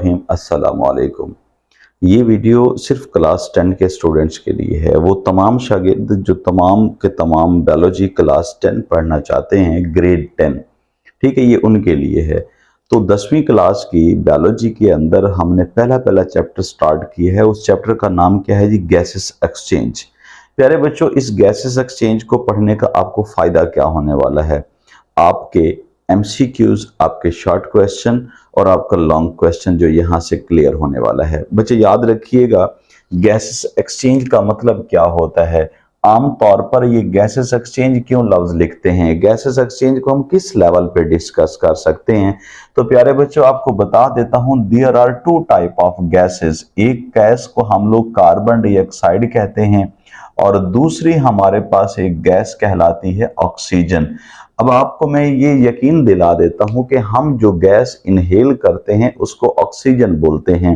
अस्सलाम वालेकुम। ये वीडियो सिर्फ क्लास 10 के स्टूडेंट्स के लिए है। वो तमाम शागिर्द जो तमाम के तमाम बायोलॉजी क्लास 10 पढ़ना चाहते हैं, ग्रेड 10, ठीक है, ये उनके लिए है। तो 10वीं क्लास की बायोलॉजी के अंदर हमने पहला चैप्टर स्टार्ट किया है। उस चैप्टर का नाम क्या है जी? Gases exchange. प्यारे बच्चों, इस गैसेस एक्सचेंज को पढ़ने का आपको फायदा क्या होने वाला है? आपके एमसीक्यूज, आपके शॉर्ट क्वेश्चन और आपका लॉन्ग क्वेश्चन जो यहाँ से क्लियर होने वाला है। बच्चे याद रखिएगा, गैसेस एक्सचेंज का मतलब क्या होता है। आम तौर पर ये गैसेस एक्सचेंज क्यों लफ्ज लिखते हैं, गैसेस एक्सचेंज को हम किस लेवल पे डिस्कस कर सकते हैं। तो प्यारे बच्चों, आपको बता देता हूं, there are two type of gases. एक गैस को हम लोग कार्बन डाइऑक्साइड कहते हैं और दूसरी हमारे पास एक गैस कहलाती है ऑक्सीजन। अब आपको मैं ये यकीन दिला देता हूं कि हम जो गैस इनहेल करते हैं उसको ऑक्सीजन बोलते हैं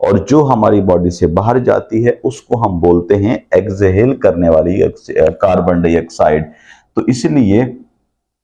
और जो हमारी बॉडी से बाहर जाती है उसको हम बोलते हैं एक्सहेल करने वाली कार्बन डाइऑक्साइड। तो इसलिए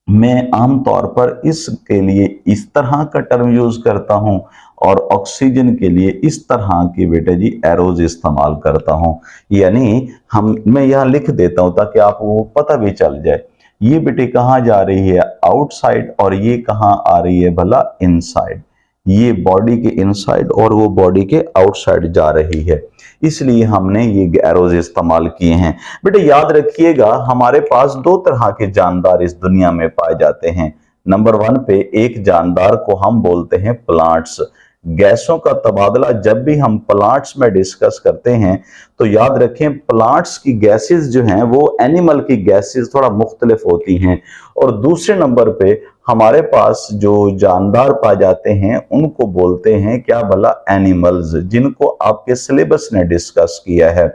मैं आमतौर पर इसके लिए इस तरह का टर्म यूज करता हूं और ऑक्सीजन के लिए इस तरह की बेटा जी एरोज इस्तेमाल करता हूं। यानी मैं यहां लिख देता हूं ताकि आपको पता भी चल जाए ये बेटे कहाँ जा रही है, आउटसाइड, और ये कहाँ आ रही है भला, इनसाइड। ये बॉडी के इनसाइड और वो बॉडी के आउटसाइड जा रही है, इसलिए हमने ये एरोज इस्तेमाल किए हैं। बेटे याद रखिएगा, हमारे पास दो तरह के जानदार इस दुनिया में पाए जाते हैं। नंबर 1 पे एक जानदार को हम बोलते हैं प्लांट्स। गैसों का तबादला जब भी हम प्लांट्स में डिस्कस करते हैं तो याद रखें, प्लांट्स की गैसेस जो हैं वो एनिमल की गैसेस थोड़ा मुख्तलिफ होती हैं। और दूसरे नंबर पे हमारे पास जो जानदार पाए जाते हैं उनको बोलते हैं क्या भला, एनिमल्स, जिनको आपके सिलेबस ने डिस्कस किया है।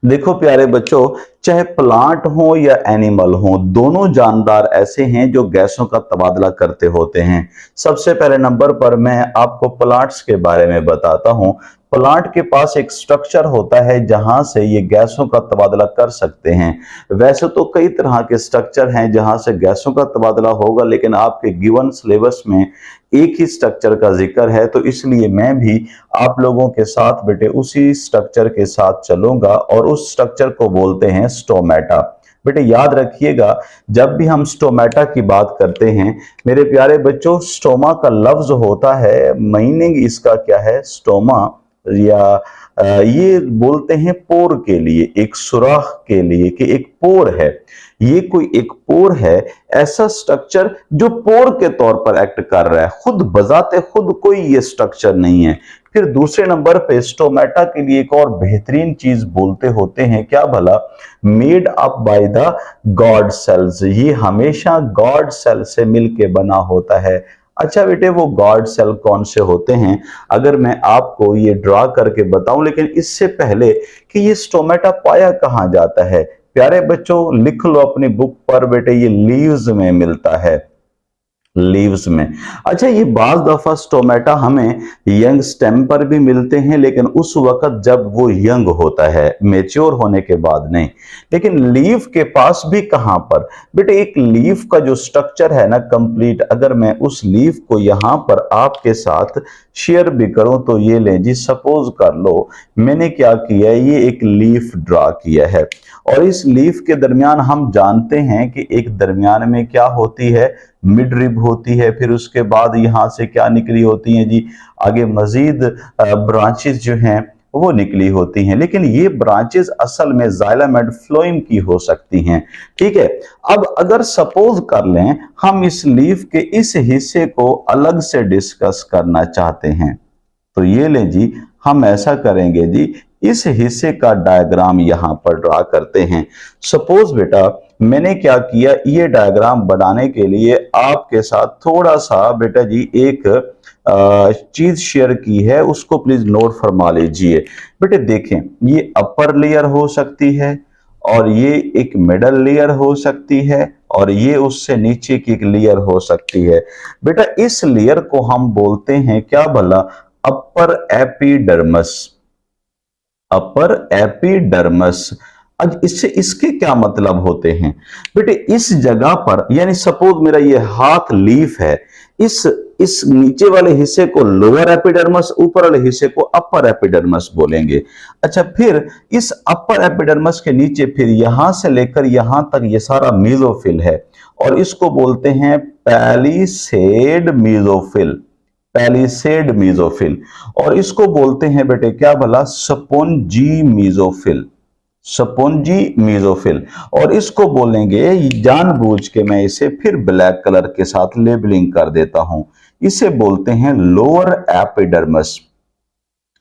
देखो प्यारे बच्चों, चाहे प्लांट हो या एनिमल हो, दोनों जानदार ऐसे हैं जो गैसों का तबादला करते होते हैं। सबसे पहले नंबर पर मैं आपको प्लांट्स के बारे में बताता हूं। प्लांट के पास एक स्ट्रक्चर होता है जहां से ये गैसों का तबादला कर सकते हैं। वैसे तो कई तरह के स्ट्रक्चर हैं जहां से गैसों का तबादला होगा, लेकिन आपके गिवन सिलेबस में एक ही स्ट्रक्चर का जिक्र है, तो इसलिए मैं भी आप लोगों के साथ बेटे उसी स्ट्रक्चर के साथ चलूंगा और उस स्ट्रक्चर को बोलते हैं स्टोमेटा। बेटे याद रखिएगा, जब भी हम स्टोमेटा की बात करते हैं मेरे प्यारे बच्चों, स्टोमा का लफ्ज होता है, मीनिंग इसका क्या है, स्टोमा या ये बोलते हैं पोर के लिए, एक सुराख के लिए, कि एक पोर है, ये कोई एक पोर है, ऐसा स्ट्रक्चर जो पोर के तौर पर एक्ट कर रहा है, खुद बजाते खुद कोई ये स्ट्रक्चर नहीं है। फिर दूसरे नंबर पे स्टोमेटा के लिए एक और बेहतरीन चीज बोलते होते हैं क्या भला, made up by the guard cells. ये हमेशा गॉड सेल से मिलके बना होता है। अच्छा बेटे, वो गॉड सेल कौन से होते हैं अगर मैं आपको ये ड्रा करके बताऊं, लेकिन इससे पहले कि ये स्टोमेटा पाया कहां जाता है, प्यारे बच्चों लिख लो अपनी बुक पर बेटे, ये लीव्स में मिलता है, लीव्स में। अच्छा, ये बाज दफा स्टोमेटा हमें यंग स्टेम पर भी मिलते हैं, लेकिन उस वक्त जब वो यंग होता है, मेच्योर होने के बाद नहीं। लेकिन लीफ के पास भी कहां पर बेटे, एक लीफ का जो स्ट्रक्चर है ना कंप्लीट, अगर मैं उस लीफ को यहां पर आपके साथ शेयर भी करूं तो ये ले जी, सपोज कर लो मैंने क्या किया, ये एक लीफ ड्रा किया है और इस लीफ के दरमियान हम जानते हैं कि एक दरमियान में क्या होती है, मिड रिब होती है, फिर उसके बाद यहां से क्या निकली होती हैं जी, आगे मजीद ब्रांचेस जो हैं वो निकली होती हैं, लेकिन ये ब्रांचेस असल में जाइलम एंड फ्लोएम की हो सकती हैं। ठीक है, अब अगर सपोज कर लें हम इस लीफ के इस हिस्से को अलग से डिस्कस करना चाहते हैं, तो ये लें जी, हम ऐसा करेंगे जी, इस हिस्से का डायग्राम यहां पर ड्रा करते हैं। सपोज बेटा मैंने क्या किया, ये डायग्राम बनाने के लिए आपके साथ थोड़ा सा बेटा जी एक चीज शेयर की है, उसको प्लीज नोट फरमा लीजिए। बेटे देखें, ये अपर लेयर हो सकती है और ये एक मिडल लेयर हो सकती है और ये उससे नीचे की एक लेयर हो सकती है। बेटा इस लेयर को हम बोलते हैं क्या भला, अपर एपिडर्मस, अपर एपिडर्मस। अब इससे इसके क्या मतलब होते हैं बेटे, इस जगह पर, यानी सपोज मेरा ये हाथ लीफ है, इस इस नीचे वाले हिस्से को लोअर एपिडर्मस, ऊपर वाले हिस्से को अपर एपिडर्मस बोलेंगे। अच्छा, फिर इस अपर एपिडर्मस के नीचे फिर यहां से लेकर यहां तक ये सारा मीजोफिल है और इसको बोलते हैं पैलिसेड मीजोफिल, पैलिसेड मीजोफिल। और इसको बोलते हैं बेटे क्या भला, स्पोंजी मीजोफिल, स्पोंजी मीजोफिल। और इसको बोलेंगे, जानबूझ के मैं इसे फिर ब्लैक कलर के साथ लेबलिंग कर देता हूं, इसे बोलते हैं लोअर एपिडर्मस,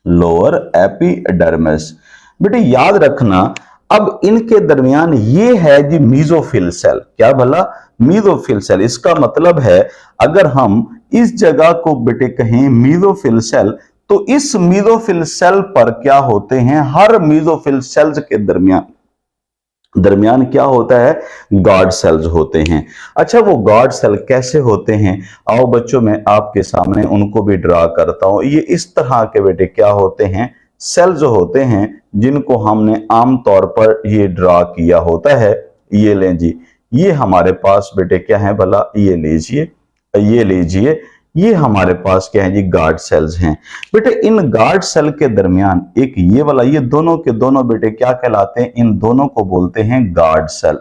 लोअर एपिडर्मस। बेटे याद रखना, अब इनके दरमियान ये है जी मीजोफिल सेल, क्या भला, मीजोफिल सेल। इसका मतलब है अगर हम इस जगह को बेटे कहें मीजोफिल सेल, तो इस मीजोफिल सेल पर क्या होते हैं, हर मीजोफिल सेल्स के दरमियान क्या होता है, गार्ड सेल्स होते हैं। अच्छा, वो गार्ड सेल कैसे होते हैं, आओ बच्चों मैं आपके सामने उनको भी ड्रा करता हूं। ये इस तरह के बेटे क्या होते हैं, सेल्स होते हैं, जिनको हमने आमतौर पर ये ड्रा किया होता है। ये लें जी, ये हमारे पास बेटे क्या है भला, ये लीजिए, ये लीजिए, ये हमारे पास क्या है जी, गार्ड सेल्स हैं। बेटे इन गार्ड सेल के दरमियान एक ये वाला, ये दोनों के दोनों बेटे क्या कहलाते हैं, इन दोनों को बोलते हैं गार्ड सेल।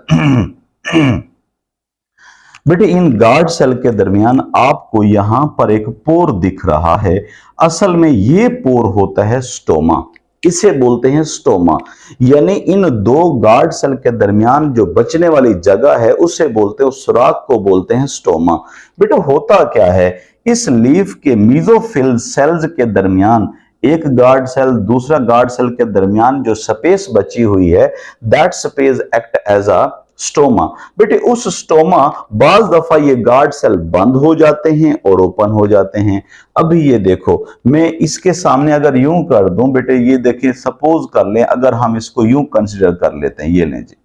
बेटे इन गार्ड सेल के दरमियान आपको यहां पर एक पोर दिख रहा है, असल में ये पोर होता है स्टोमा, इसे बोलते हैं स्टोमा। यानी इन दो गार्ड सेल के दरमियान जो बचने वाली जगह है उसे बोलते हैं, उस सुराख को बोलते हैं स्टोमा। बेटा होता क्या है, इस लीफ के मीजोफिल सेल्स के दरमियान एक गार्ड सेल दूसरा गार्ड सेल के दरमियान जो स्पेस बची हुई है, that space act as a stoma. बेटे उस स्टोमा, बाज दफा ये गार्ड सेल बंद हो जाते हैं और ओपन हो जाते हैं। अभी ये देखो, मैं इसके सामने अगर यूं कर दूं बेटे, ये देखिए, सपोज कर लें, अगर हम इसको यूं कंसीडर कर लेते हैं, ये लें जी,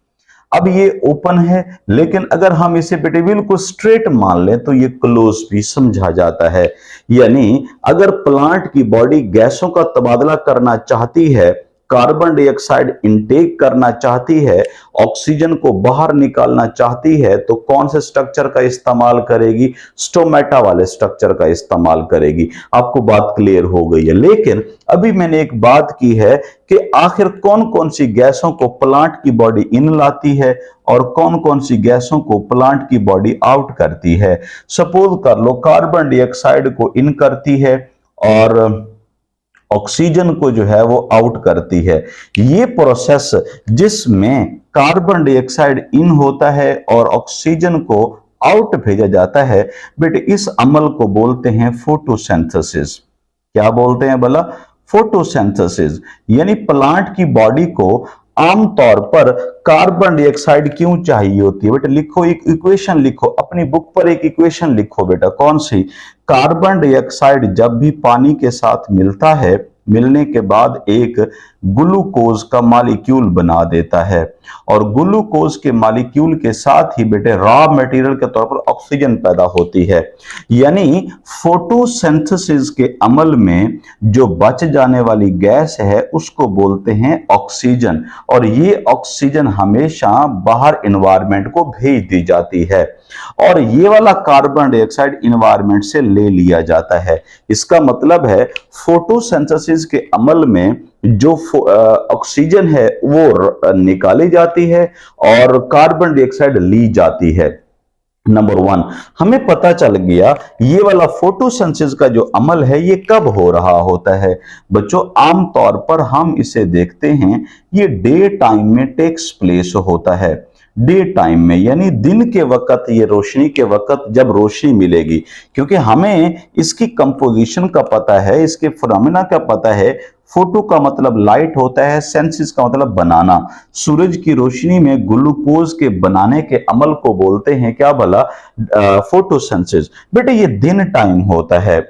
अब ये ओपन है, लेकिन अगर हम इसे बेटे बिल्कुल स्ट्रेट मान लें तो ये क्लोज भी समझा जाता है। यानी अगर प्लांट की बॉडी गैसों का तबादला करना चाहती है, कार्बन डाइऑक्साइड इनटेक करना चाहती है, ऑक्सीजन को बाहर निकालना चाहती है, तो कौन से स्ट्रक्चर का इस्तेमाल करेगी, स्टोमेटा वाले स्ट्रक्चर का इस्तेमाल करेगी। आपको बात क्लियर हो गई है। लेकिन अभी मैंने एक बात की है कि आखिर कौन कौन सी गैसों को प्लांट की बॉडी इन लाती है और कौन कौन सी गैसों को प्लांट की बॉडी आउट करती है। सपोज कर लो कार्बन डाइऑक्साइड को इन करती है और ऑक्सीजन को जो है वो आउट करती है। ये प्रोसेस जिसमें कार्बन डाइऑक्साइड इन होता है और ऑक्सीजन को आउट भेजा जाता है, बेटे इस अमल को बोलते हैं फोटोसिंथेसिस। क्या बोलते हैं भला, फोटोसिंथेसिस। यानी प्लांट की बॉडी को आमतौर पर कार्बन डाइऑक्साइड क्यों चाहिए होती है, बेटा लिखो, एक इक्वेशन लिखो, अपनी बुक पर एक इक्वेशन लिखो बेटा, कौन सी, कार्बन डाइऑक्साइड जब भी पानी के साथ मिलता है, मिलने के बाद एक ग्लूकोज का मॉलिक्यूल बना देता है और ग्लूकोज के मॉलिक्यूल के साथ ही बेटे रॉ मटेरियल के तौर पर ऑक्सीजन पैदा होती है। यानी फोटोसिंथेसिस के अमल में जो बच जाने वाली गैस है उसको बोलते हैं ऑक्सीजन, और ये ऑक्सीजन हमेशा बाहर एनवायरनमेंट को भेज दी जाती है और ये वाला कार्बन डाइऑक्साइड एनवायरनमेंट से ले लिया जाता है। इसका मतलब है फोटोसिंथेसिस के अमल में जो ऑक्सीजन है वो निकाली जाती है और कार्बन डाइऑक्साइड ली जाती है। नंबर 1 हमें पता चल गया ये वाला फोटोसिंथेसिस का जो अमल है ये कब हो रहा होता है। बच्चों आमतौर पर हम इसे देखते हैं, ये डे टाइम में टेक्स प्लेस होता है, डे टाइम में, यानी दिन के वक्त, ये रोशनी के वक्त जब रोशनी मिलेगी, क्योंकि हमें इसकी कंपोजिशन का पता है, इसके फिनोमेना का पता है। फोटो का मतलब लाइट होता है, सेंसिस का मतलब बनाना। सूरज की रोशनी में ग्लूकोज के बनाने के अमल को बोलते हैं क्या भला, फोटोसिंथेसिस। बेटे ये दिन टाइम होता है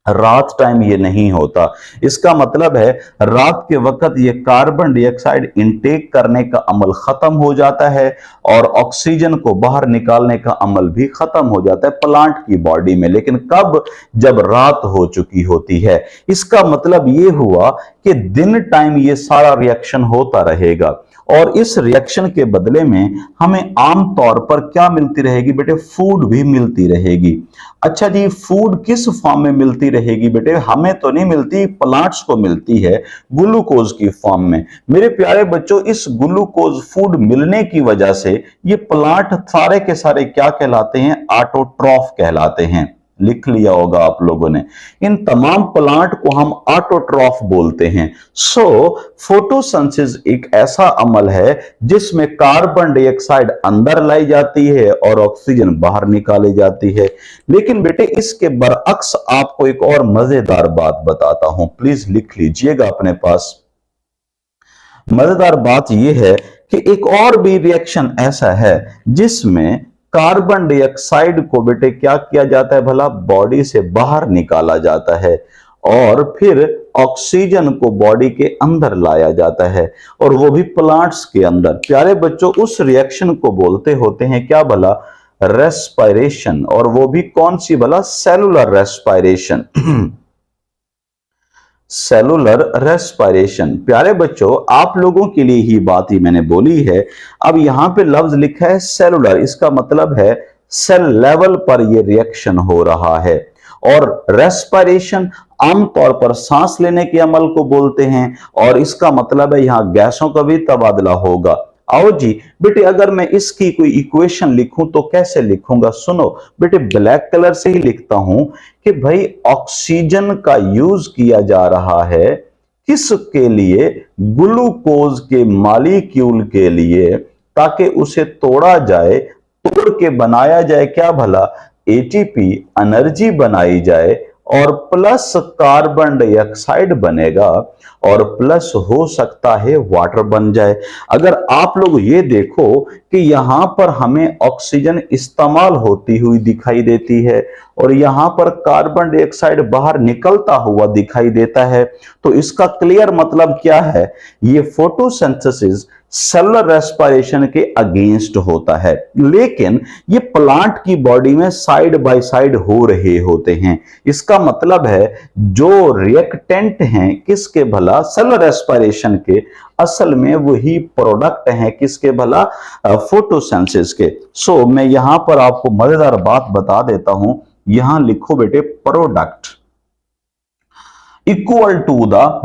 रात टाइम ये नहीं होता। इसका मतलब है रात के वक्त ये कार्बन डाइऑक्साइड इनटेक करने का अमल खत्म हो जाता है और ऑक्सीजन को बाहर निकालने का अमल भी खत्म हो जाता है प्लांट की बॉडी में। लेकिन कब, जब रात हो चुकी होती है। इसका मतलब ये हुआ कि दिन टाइम ये सारा रिएक्शन होता रहेगा और इस रिएक्शन के बदले में हमें आमतौर पर क्या मिलती रहेगी बेटे? फूड भी मिलती रहेगी। अच्छा जी, फूड किस फॉर्म में मिलती रहेगी बेटे? हमें तो नहीं मिलती, प्लांट्स को मिलती है ग्लूकोज की फॉर्म में। मेरे प्यारे बच्चों, इस ग्लूकोज फूड मिलने की वजह से ये प्लांट सारे के सारे क्या कहलाते हैं? ऑटोट्रॉफ कहलाते हैं। लिख लिया होगा आप लोगों ने। इन तमाम प्लांट को हम ऑटोट्रॉफ बोलते हैं। सो फोटोसिंथेसिस एक ऐसा अमल है जिसमें कार्बन डाइऑक्साइड अंदर लाई जाती है और ऑक्सीजन बाहर निकाली जाती है। लेकिन बेटे इसके बरअक्स आपको एक और मजेदार बात बताता हूं, प्लीज लिख लीजिएगा अपने पास। मजेदार बात यह है कि एक और भी रिएक्शन ऐसा है जिसमें कार्बन डाइऑक्साइड को बेटे क्या किया जाता है भला? बॉडी से बाहर निकाला जाता है और फिर ऑक्सीजन को बॉडी के अंदर लाया जाता है, और वो भी प्लांट्स के अंदर। प्यारे बच्चों, उस रिएक्शन को बोलते होते हैं क्या भला? रेस्पिरेशन। और वो भी कौन सी भला? Cellular respiration. Cellular respiration. प्यारे बच्चों, आप लोगों के लिए ही बात ही मैंने बोली है। अब यहां पे लफ्ज लिखा है सेलुलर, इसका मतलब है सेल लेवल पर यह रिएक्शन हो रहा है। और रेस्पिरेशन आमतौर पर सांस लेने के अमल को बोलते हैं, और इसका मतलब है यहां गैसों का भी तबादला होगा। आओ जी बेटे, अगर मैं इसकी कोई इक्वेशन लिखूं तो कैसे लिखूंगा? सुनो बेटे, ब्लैक कलर से ही लिखता हूं कि भाई ऑक्सीजन का यूज किया जा रहा है किसके लिए? ग्लूकोज के मॉलिक्यूल के लिए, ताकि उसे तोड़ा जाए, तोड़ के बनाया जाए क्या भला? एटीपी, एनर्जी बनाई जाए, और प्लस कार्बन डाइऑक्साइड बनेगा, और प्लस हो सकता है वाटर बन जाए। अगर आप लोग ये देखो कि यहां पर हमें ऑक्सीजन इस्तेमाल होती हुई दिखाई देती है और यहां पर कार्बन डाइऑक्साइड बाहर निकलता हुआ दिखाई देता है, तो इसका क्लियर मतलब क्या है? ये फोटोसिंथेसिस सेलुलर रेस्पिरेशन के अगेंस्ट होता है, लेकिन ये प्लांट की बॉडी में साइड बाय साइड हो रहे होते हैं। इसका मतलब है जो रिएक्टेंट हैं किसके भला? सेलुलर रेस्पिरेशन के, असल में वही प्रोडक्ट हैं किसके भला? फोटोसिंथेसिस के। सो मैं यहां पर आपको मजेदार बात बता देता हूं, यहां लिखो बेटे product equal to the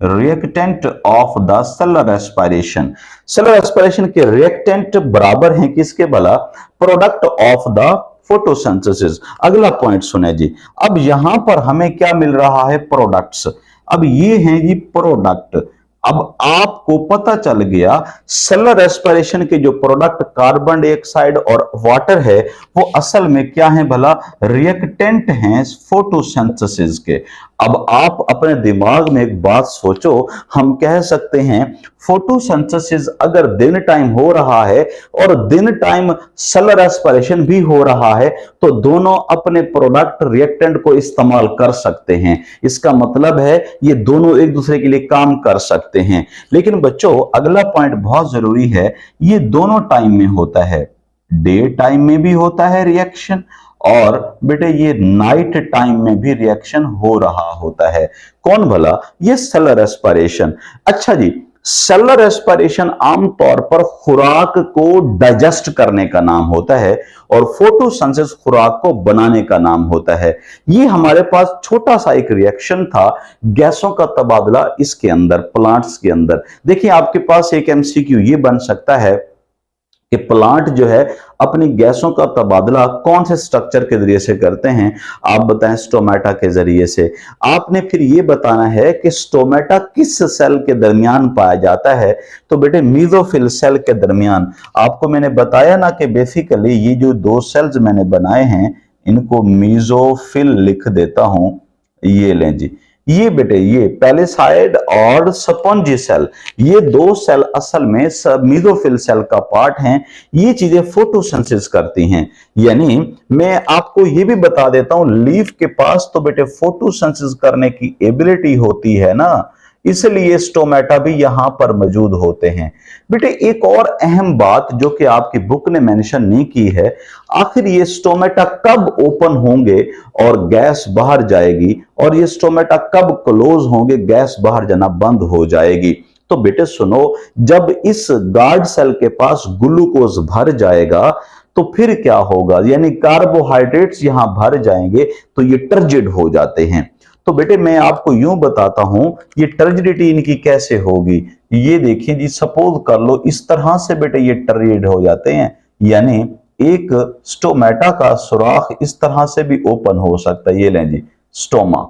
reactant of the cellular respiration. Cellular respiration के रिएक्टेंट बराबर हैं किसके भला? Product of the photosynthesis. अगला पॉइंट सुने जी। अब यहां पर हमें क्या मिल रहा है? प्रोडक्ट्स। अब ये हैं जी प्रोडक्ट। अब आपको पता चल गया सेलुलर रेस्पिरेशन के जो प्रोडक्ट कार्बन डाइऑक्साइड और वाटर है वो असल में क्या है भला? रिएक्टेंट हैं फोटोसिंथेसिस के। अब आप अपने दिमाग में एक बात सोचो, हम कह सकते हैं फोटोसिंथेसिस अगर दिन टाइम हो रहा है और दिन टाइम सेलुलर रेस्पिरेशन भी हो रहा है, तो दोनों अपने प्रोडक्ट रिएक्टेंट को इस्तेमाल कर सकते हैं। इसका मतलब है ये दोनों एक दूसरे के लिए काम कर सकते हैं। लेकिन बच्चों अगला पॉइंट बहुत जरूरी है, ये दोनों टाइम में होता है, डे टाइम में भी होता है रिएक्शन, और बेटे ये नाइट टाइम में भी रिएक्शन हो रहा होता है। कौन भला? ये सेलुलर रेस्पिरेशन। अच्छा जी, सेलुलर रेस्पिरेशन आमतौर पर खुराक को डाइजेस्ट करने का नाम होता है और फोटोसिंथेसिस खुराक को बनाने का नाम होता है। ये हमारे पास छोटा सा एक रिएक्शन था, गैसों का तबादला इसके अंदर, प्लांट्स के अंदर। देखिए आपके पास एक एमसीक्यू ये बन सकता है कि प्लांट जो है अपनी गैसों का तबादला कौन से स्ट्रक्चर के जरिए से करते हैं? आप बताएं। स्टोमेटा के जरिए से। आपने फिर ये बताना है कि स्टोमेटा किस सेल के दरमियान पाया जाता है? तो बेटे मीजोफिल सेल के दरमियान। आपको मैंने बताया ना कि बेसिकली ये जो दो सेल्स मैंने बनाए हैं इनको मीजोफिल लिख देता हूं। ये लें जी, ये बेटे ये पैलिसाइड और स्पॉन्जी सेल, ये दो सेल असल में मीजोफिल सेल का पार्ट हैं। ये चीजें फोटोसिंथेसिस करती हैं। यानी मैं आपको ये भी बता देता हूं, लीफ के पास तो बेटे फोटोसिंथेसिस करने की एबिलिटी होती है ना, इसलिए स्टोमेटा भी यहां पर मौजूद होते हैं। बेटे एक और अहम बात जो कि आपकी बुक ने मेंशन नहीं की है, आखिर ये स्टोमेटा कब ओपन होंगे और गैस बाहर जाएगी, और ये स्टोमेटा कब क्लोज होंगे, गैस बाहर जाना बंद हो जाएगी? तो बेटे सुनो, जब इस गार्ड सेल के पास ग्लूकोज भर जाएगा तो फिर क्या होगा, यानी कार्बोहाइड्रेट्स यहां भर जाएंगे तो ये टर्जिड हो जाते हैं। तो बेटे मैं आपको यूं बताता हूं ये टर्जिडिटी इनकी कैसे होगी। ये देखिए जी, सपोज कर लो इस तरह से बेटे ये टर्जिड हो जाते हैं, यानी एक स्टोमेटा का सुराख इस तरह से भी ओपन हो सकता है। ये लें जी स्टोमा।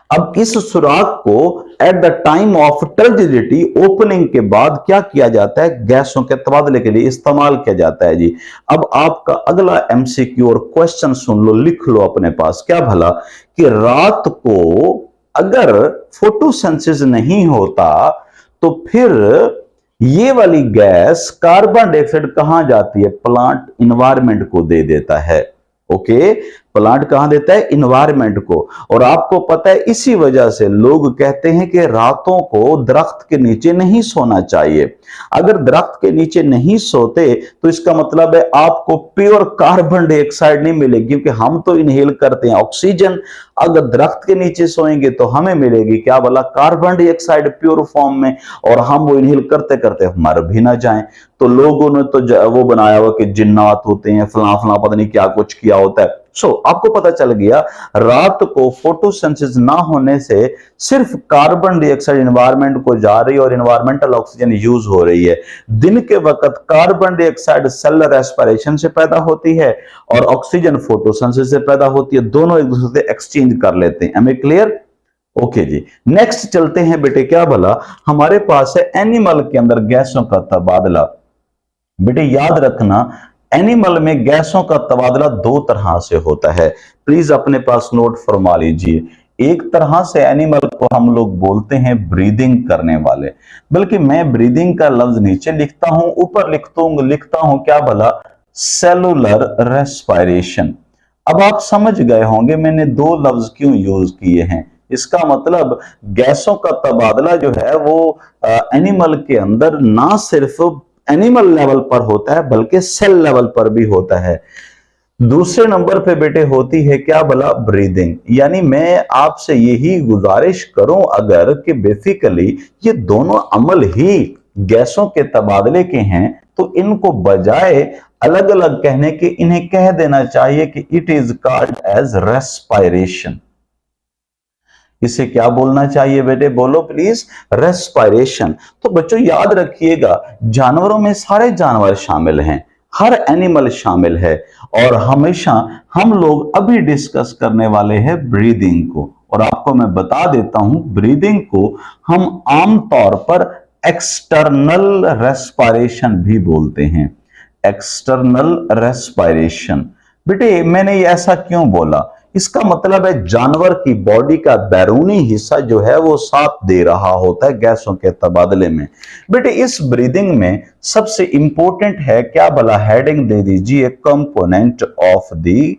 अब इस सुराख को at the time of turgidity opening के बाद क्या किया जाता है, गैसों के तबादले के लिए इस्तेमाल किया जाता है जी। अब आपका अगला एमसीक्यू और क्वेश्चन सुन लो, लिख लो अपने पास, क्या भला कि रात को अगर फोटोसिंथेसिस नहीं होता तो फिर ये वाली गैस कार्बन डाइऑक्साइड कहां जाती है, प्लांट इन्वायरमेंट को दे देता है। ओके, प्लांट कहां देता है, इन्वायरमेंट को। और आपको पता है इसी वजह से लोग कहते हैं कि रातों को दरख्त के नीचे नहीं सोना चाहिए। अगर दरख्त के नीचे नहीं सोते तो इसका मतलब है आपको प्योर कार्बन डाइऑक्साइड नहीं मिलेगी, क्योंकि हम तो इनहेल करते हैं ऑक्सीजन। अगर दरख्त के नीचे सोएंगे तो हमें मिलेगी क्या बोला, कार्बन डाइऑक्साइड प्योर फॉर्म में, और हम वो इनहेल करते करते मर भी ना जाएं। तो लोगों ने तो वो बनाया हुआ कि जिन्नात होते हैं, फला फला पता नहीं क्या कुछ किया होता है। आपको पता चल गया रात को फोटोसिंथेसिस ना होने से सिर्फ कार्बन डाइऑक्साइड एनवायरनमेंट को जा रही है और एनवायरमेंटल ऑक्सीजन यूज हो रही है। दिन के वक्त कार्बन डाइऑक्साइड सेलुलर रेस्पिरेशन से पैदा होती है और ऑक्सीजन फोटोसिंथेसिस से पैदा होती है, दोनों एक दूसरे से एक्सचेंज कर लेते हैं। Am I clear? ओके जी, नेक्स्ट चलते हैं बेटे, क्या भला हमारे पास है एनिमल के अंदर गैसों का तबादला। बेटे याद रखना एनिमल में गैसों का तबादला दो तरह से होता है, प्लीज अपने पास नोट फरमा लीजिए। एक तरह से एनिमल को हम लोग बोलते हैं ब्रीदिंग करने वाले, बल्कि मैं ब्रीदिंग का लफ्ज नीचे लिखता हूं, ऊपर लिखता हूं क्या भला, सेलुलर रेस्पिरेशन। अब आप समझ गए होंगे मैंने दो लफ्ज क्यों यूज किए हैं। इसका मतलब गैसों का तबादला जो है वो एनिमल के अंदर ना सिर्फ एनिमल लेवल पर होता है बल्कि सेल लेवल पर भी होता है। दूसरे नंबर पे बेटे होती है क्या भला, ब्रीदिंग। यानी मैं आपसे यही गुजारिश करूं अगर कि बेसिकली ये दोनों अमल ही गैसों के तबादले के हैं तो इनको बजाय अलग अलग कहने के इन्हें कह देना चाहिए कि it is called as respiration. इसे क्या बोलना चाहिए बेटे, बोलो प्लीज, रेस्पिरेशन। तो बच्चों याद रखिएगा जानवरों में सारे जानवर शामिल हैं, हर एनिमल शामिल है, और हमेशा हम लोग अभी डिस्कस करने वाले हैं ब्रीदिंग को। और आपको मैं बता देता हूं ब्रीदिंग को हम आमतौर पर एक्सटर्नल रेस्पिरेशन भी बोलते हैं, एक्सटर्नल रेस्पिरेशन। बेटे मैंने ये ऐसा क्यों बोला, इसका मतलब है जानवर की बॉडी का बैरूनी हिस्सा जो है वो साथ दे रहा होता है गैसों के तबादले में। बेटे इस ब्रीदिंग में सबसे इंपॉर्टेंट है क्या भला, हेडिंग दे दीजिए, component of the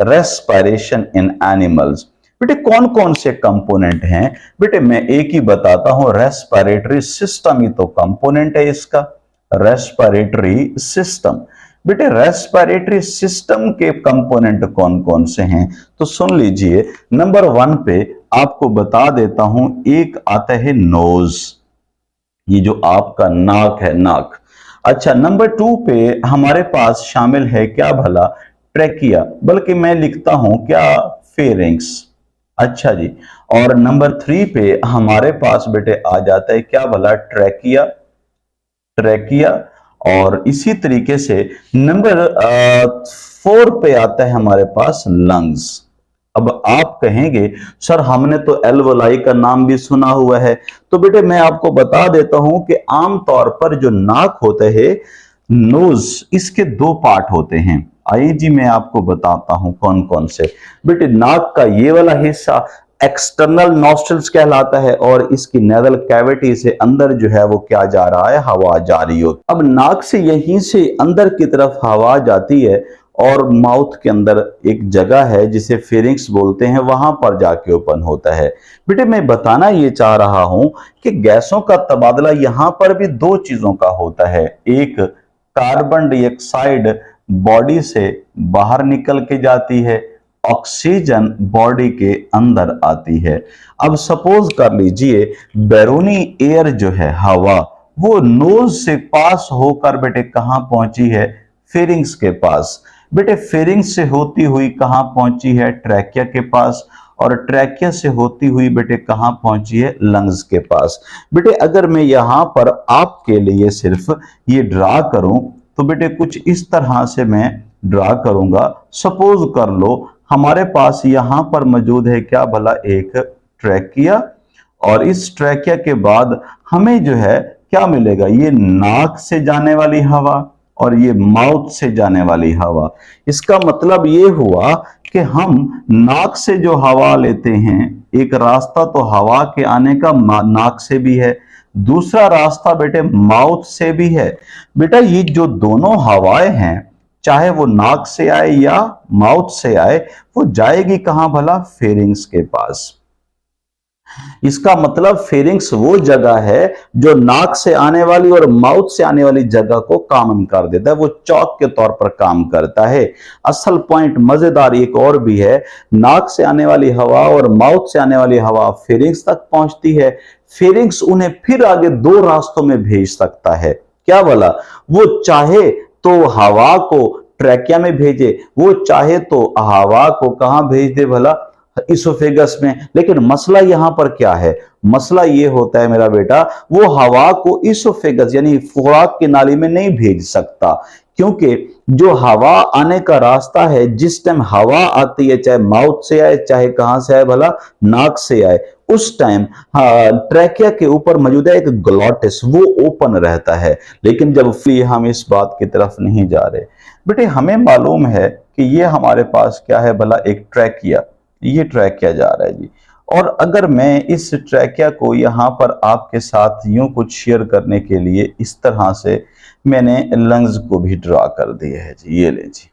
respiration in animals. बेटे कौन कौन से कंपोनेंट हैं, बेटे मैं एक ही बताता हूं, रेस्पिरेटरी सिस्टम ही तो कंपोनेंट है इसका, रेस्पिरेटरी सिस्टम। बेटे रेस्पिरेटरी सिस्टम के कंपोनेंट कौन कौन से हैं तो सुन लीजिए। नंबर 1 पे आपको बता देता हूं, एक आता है नोज, ये जो आपका नाक है, नाक। अच्छा, नंबर 2 पे हमारे पास शामिल है क्या भला, ट्रेकिया, बल्कि मैं लिखता हूं क्या, फेरिंक्स। अच्छा जी, और नंबर 3 पे हमारे पास बेटे आ जाता है क्या भला, ट्रेकिया, ट्रेकिया। और इसी तरीके से नंबर 4 पे आता है हमारे पास लंग्स। अब आप कहेंगे सर हमने तो एल्वोलाई का नाम भी सुना हुआ है, तो बेटे मैं आपको बता देता हूं कि आमतौर पर जो नाक होता है, नोज, इसके 2 पार्ट होते हैं। आइए जी मैं आपको बताता हूं कौन कौन से। बेटे नाक का ये वाला हिस्सा एक्सटर्नल नॉस्ट्रल्स कहलाता है और इसकी नेजल कैविटी से अंदर जो है वो क्या जा रहा है, हवा जा रही हो। अब नाक से यहीं से अंदर की तरफ हवा जाती है और माउथ के अंदर एक जगह है जिसे फेरिंक्स बोलते हैं, वहां पर जाके ओपन होता है। बेटे मैं बताना ये चाह रहा हूं कि गैसों का तबादला यहां पर भी 2 चीजों का होता है, एक कार्बन डाइऑक्साइड बॉडी से बाहर निकल के जाती है ऑक्सीजन बॉडी के अंदर आती है। अब सपोज कर लीजिए बैरूनी एयर जो है हवा, वो नोज से पास होकर बेटे कहां पहुंची है, फेरिंग्स के पास। बेटे फेरिंग्स से होती हुई कहां पहुंची है, ट्रैकिया के पास, और ट्रैकिया से होती हुई बेटे कहां पहुंची है, लंग्स के पास। बेटे अगर मैं यहां पर आपके लिए सिर्फ ये ड्रा करूं तो बेटे कुछ इस तरह से मैं ड्रा करूंगा। सपोज कर लो हमारे पास यहां पर मौजूद है क्या भला, एक ट्रैकिया, और इस ट्रैकिया के बाद हमें जो है क्या मिलेगा, ये नाक से जाने वाली हवा और ये माउथ से जाने वाली हवा। इसका मतलब ये हुआ कि हम नाक से जो हवा लेते हैं, एक रास्ता तो हवा के आने का नाक से भी है, दूसरा रास्ता बेटे माउथ से भी है। बेटा ये जो दोनों हवाएं हैं, चाहे वो नाक से आए या माउथ से आए, वो जाएगी कहां भला, फेरिंग्स के पास। इसका मतलब फेरिंग्स वो जगह है जो नाक से आने वाली और माउथ से आने वाली जगह को कॉमन कर देता है, वो चौक के तौर पर काम करता है। असल पॉइंट मजेदार एक और भी है, नाक से आने वाली हवा और माउथ से आने वाली हवा फेरिंग्स तक पहुंचती है, फेरिंग्स उन्हें फिर आगे दो रास्तों में भेज सकता है। क्या बोला, वो चाहे तो हवा को ट्रैकिया में भेजे, वो चाहे तो हवा को कहां भेज दे भला, इसोफेगस में। लेकिन मसला यहां पर क्या है, मसला ये होता है मेरा बेटा, वो हवा को इसोफेगस यानी खुराक की नाली में नहीं भेज सकता, क्योंकि जो हवा आने का रास्ता है, जिस टाइम हवा आती है, चाहे माउथ से आए चाहे कहां से आए भला, नाक से आए, उस टाइम ट्रैकिया के ऊपर मौजूद है एक ग्लॉटिस, वो ओपन रहता है। लेकिन जब हम इस बात की तरफ नहीं जा रहे बेटे, हमें मालूम है कि ये हमारे पास क्या है भला, एक ट्रैकिया, ये ट्रैकिया जा रहा है जी। और अगर मैं इस ट्रैकिया को यहां पर आपके साथ यूं कुछ शेयर करने के लिए इस तरह से मैंने लंग्स को भी ड्रा कर दिया है जी, ये ले जी।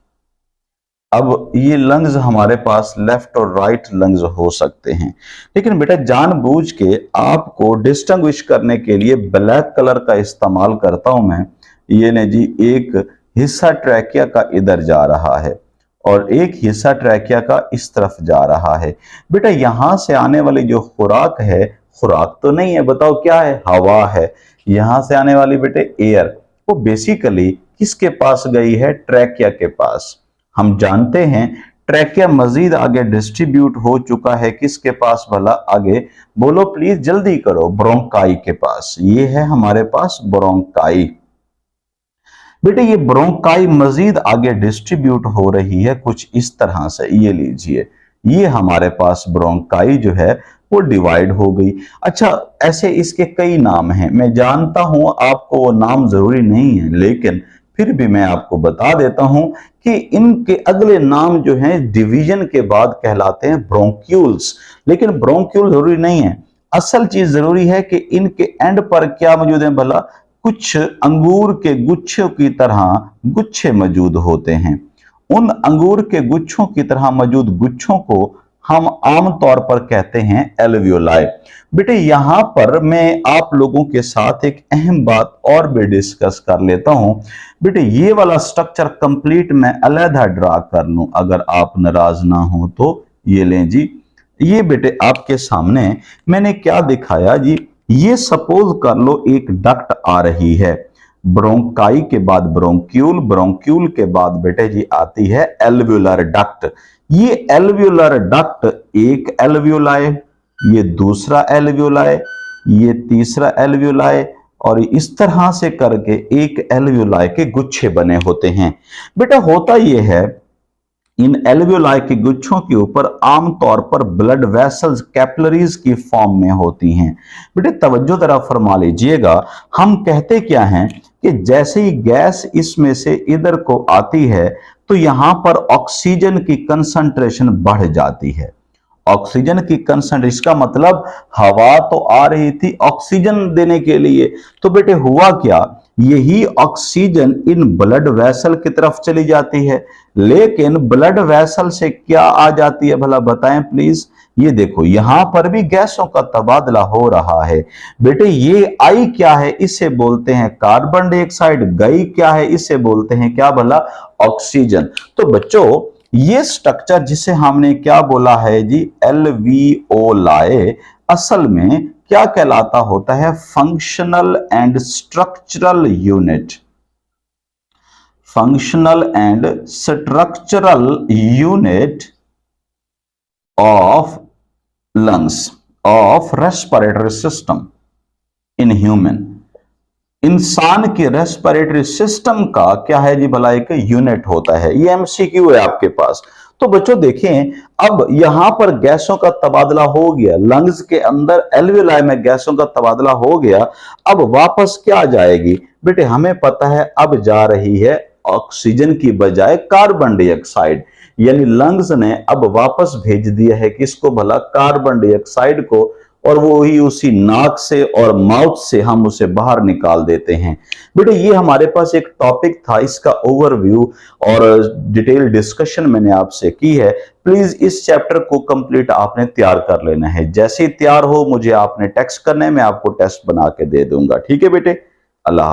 अब ये लंग्स हमारे पास लेफ्ट और राइट लंग्स हो सकते हैं, लेकिन बेटा जानबूझ के आपको डिस्टिंग्विश करने के लिए ब्लैक कलर का इस्तेमाल करता हूं मैं। ये ले जी, एक हिस्सा ट्रैकिया का इधर जा रहा है और एक हिस्सा ट्रैकिया का इस तरफ जा रहा है। बेटा यहां से आने वाली जो खुराक है, खुराक तो नहीं है, बताओ क्या है, हवा है। यहां से आने वाली बेटे एयर, वो बेसिकली किसके पास गई है, ट्रैकिया के पास। हम जानते हैं ट्रैकिया मजीद आगे डिस्ट्रीब्यूट हो चुका है, किसके पास भला, आगे बोलो प्लीज जल्दी करो, ब्रोंकाई के पास। ये है हमारे पास ब्रोंकाई। बेटे ये ब्रोंकाई मजीद आगे डिस्ट्रीब्यूट हो रही है कुछ इस तरह से, ये लीजिए, ये हमारे पास ब्रोंकाई जो है वो डिवाइड हो गई। अच्छा, ऐसे इसके कई नाम हैं, मैं जानता हूं आपको वो नाम जरूरी नहीं है, लेकिन फिर भी मैं आपको बता देता हूं कि इनके अगले नाम जो हैं डिवीजन के बाद कहलाते हैं ब्रोंक्यूल्स। लेकिन ब्रोंक्यूल जरूरी नहीं है, असल चीज जरूरी है कि इनके एंड पर क्या मौजूद है भला, कुछ अंगूर के गुच्छों की तरह गुच्छे मौजूद होते हैं। उन अंगूर के गुच्छों की तरह मौजूद गुच्छों को हम आमतौर पर कहते हैं एल्वियोलाई। बेटे यहां पर मैं आप लोगों के साथ एक अहम बात और भी डिस्कस कर लेता हूं। बेटे ये वाला स्ट्रक्चर कंप्लीट मैं अलहदा ड्रा कर लूं, अगर आप नाराज ना हो तो। ये लें जी, ये बेटे आपके सामने मैंने क्या दिखाया जी, ये सपोज कर लो एक डक्ट आ रही है, ब्रोंकाई के बाद ब्रोंक्यूल, ब्रोंक्यूल के बाद बेटे जी आती है एल्वियोलर डक्ट। ये एल्वियोलर डक्ट एक एल्वियोलाई, ये दूसरा एल्वियोलाई, ये तीसरा एल्वियोलाई, और इस तरह से करके एक एल्वियोलाई के गुच्छे बने होते हैं। बेटा होता यह है, इन एल्वियोलाई के गुच्छों के ऊपर आमतौर पर ब्लड वेसल्स कैपिलरीज की फॉर्म में होती हैं। बेटे तवज्जो जरा फरमा लीजिएगा, हम कहते क्या हैं कि जैसे ही गैस इसमें से इधर को आती है तो यहां पर ऑक्सीजन की कंसंट्रेशन बढ़ जाती है। ऑक्सीजन की कंसंट्रेशन, इसका मतलब हवा तो आ रही थी ऑक्सीजन देने के लिए, तो बेटे हुआ क्या, यही ऑक्सीजन इन ब्लड वेसल की तरफ चली जाती है। लेकिन ब्लड वेसल से क्या आ जाती है भला, बताएं प्लीज। ये देखो यहां पर भी गैसों का तबादला हो रहा है। बेटे ये आई क्या है, इसे बोलते हैं कार्बन डाइऑक्साइड, गई क्या है, इसे बोलते हैं क्या भला, ऑक्सीजन। तो बच्चों ये स्ट्रक्चर जिसे हमने क्या बोला है जी, एल्वियोलाई, असल में क्या कहलाता होता है, functional and structural unit. Functional and structural unit of lungs of respiratory system in human. इंसान के रेस्पिरेटरी सिस्टम का क्या है जी भला, एक यूनिट होता है। ये एमसीक्यू है आपके पास। तो बच्चों देखें, अब यहां पर गैसों का तबादला हो गया, लंग्स के अंदर एल्वियोलाई में गैसों का तबादला हो गया। अब वापस क्या जाएगी बेटे, हमें पता है अब जा रही है ऑक्सीजन की बजाय कार्बन डाइऑक्साइड, यानी लंग्स ने अब वापस भेज दिया है किसको भला, कार्बन डाइऑक्साइड को, और वो ही उसी नाक से और माउथ से हम उसे बाहर निकाल देते हैं। बेटे ये हमारे पास एक टॉपिक था, इसका ओवरव्यू और डिटेल डिस्कशन मैंने आपसे की है। प्लीज इस चैप्टर को कंप्लीट आपने तैयार कर लेना है। जैसे ही तैयार हो मुझे आपने टेक्स्ट करना है, मैं आपको टेस्ट बना के दे दूंगा। ठीक है बेटे, अल्लाह।